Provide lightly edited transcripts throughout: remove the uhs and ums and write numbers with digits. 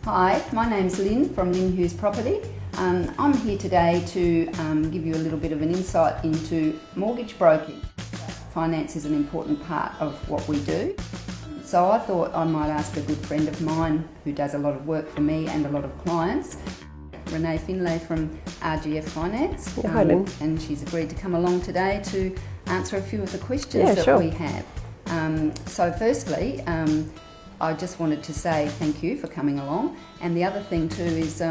Hi, my name's Lynn from Lynn Hughes Property. I'm here today to give you a little bit of an insight into mortgage broking. Finance is an important part of what we do. So I thought I might ask a good friend of mine who does a lot of work for me and a lot of clients, Renee Finlay from RGF Finance. Hi Lynn. And she's agreed to come along today to answer a few of the questions that we have. So firstly, I just wanted to say thank you for coming along. And the other thing too is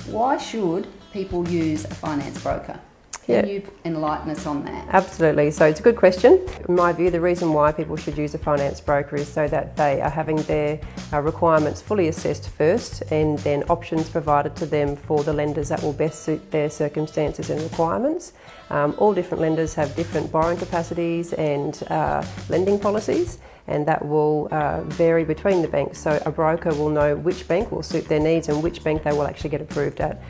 why should people use a finance broker? Can you enlighten us on that? Absolutely. So it's a good question. In my view, the reason why people should use a finance broker is so that they are having their requirements fully assessed first, and then options provided to them for the lenders that will best suit their circumstances and requirements. All different lenders have different borrowing capacities and lending policies, and that will vary between the banks. So a broker will know which bank will suit their needs and which bank they will actually get approved at.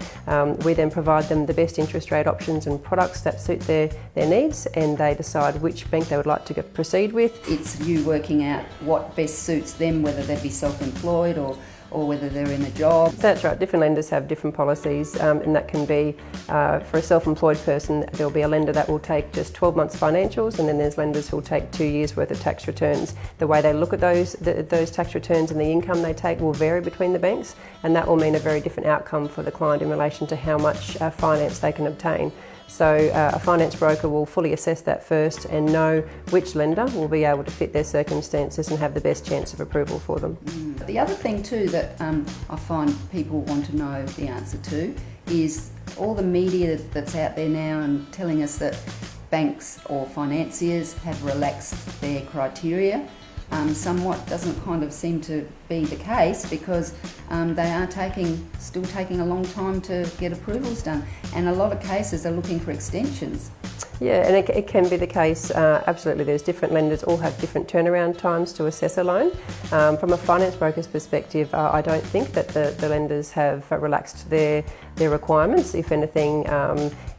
We then provide them the best interest rate options and products that suit their needs, and they decide which bank they would like to proceed with. It's you working out what best suits them, whether they be self-employed or whether they're in a job. That's right, different lenders have different policies, and that can be, for a self-employed person, there'll be a lender that will take just 12 months financials, and then there's lenders who'll take 2 years worth of tax returns. The way they look at those tax returns and the income they take will vary between the banks, and that will mean a very different outcome for the client in relation to how much finance they can obtain. So a finance broker will fully assess that first and know which lender will be able to fit their circumstances and have the best chance of approval for them. The other thing too that I find people want to know the answer to is all the media that's out there now and telling us that banks or financiers have relaxed their criteria. Somewhat doesn't kind of seem to be the case, because they are still taking a long time to get approvals done, and a lot of cases are looking for extensions. Yeah, and it can be the case, absolutely. There's different lenders, all have different turnaround times to assess a loan. From a finance broker's perspective, I don't think that the lenders have relaxed their requirements. If anything,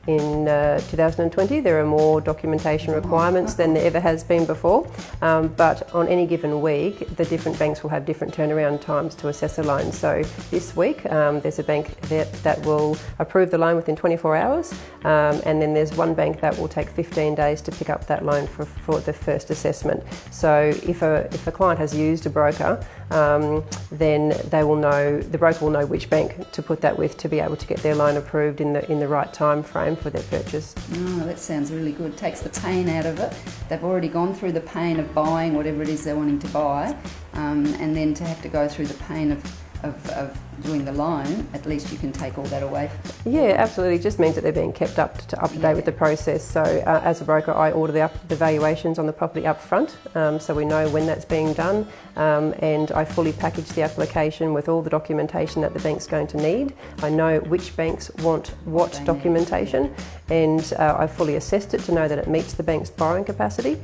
in 2020 there are more documentation requirements than there ever has been before, but on any given week the different banks will have different turnaround times to assess a loan. So this week there's a bank that will approve the loan within 24 hours, and then there's one bank that will take 15 days to pick up that loan for the first assessment. So if a client has used a broker, then the broker will know which bank to put that with to be able to get their loan approved in the right time frame for their purchase. Oh, that sounds really good. Takes the pain out of it. They've already gone through the pain of buying whatever it is they're wanting to buy, and then to have to go through the pain of doing the loan, at least you can take all that away. Yeah, absolutely. It just means that they're being kept up to date with the process. So as a broker, I order the valuations on the property up front, so we know when that's being done, and I fully package the application with all the documentation that the bank's going to need. I know which banks want what documentation, and I fully assessed it to know that it meets the bank's borrowing capacity.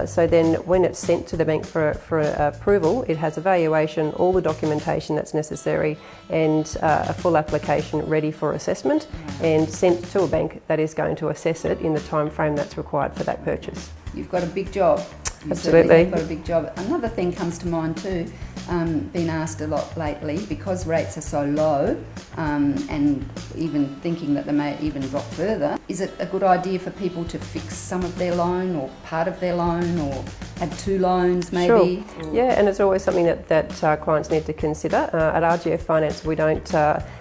So then when it's sent to the bank for approval, it has a valuation, all the documentation that's necessary, and a full application ready for assessment, and sent to a bank that is going to assess it in the time frame that's required for that purchase. You've got a big job. Absolutely. You've got a big job. Another thing comes to mind too, been asked a lot lately, because rates are so low, and even thinking that they may even drop further, is it a good idea for people to fix some of their loan or part of their loan, or have 2 loans maybe? Sure. Yeah, and it's always something that clients need to consider. At RGF Finance, we don't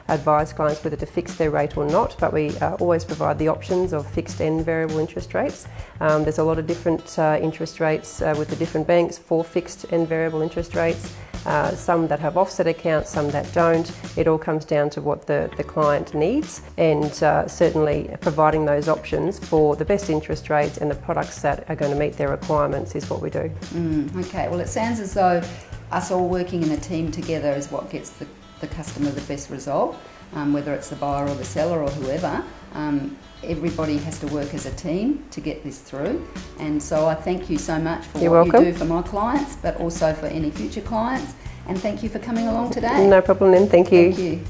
advise clients whether to fix their rate or not, but we always provide the options of fixed and variable interest rates. There's a lot of different interest rates with the different banks for fixed and variable interest rates. Some that have offset accounts, some that don't. It all comes down to what the client needs, and certainly providing those options for the best interest rates and the products that are going to meet their requirements is what we do. Okay, well it sounds as though us all working in a team together is what gets the customer the best result, whether it's the buyer or the seller or whoever. Everybody has to work as a team to get this through, and so I thank you so much for what you do for my clients, but also for any future clients, and thank you for coming along today. No problem, Lynn. Thank you. Thank you.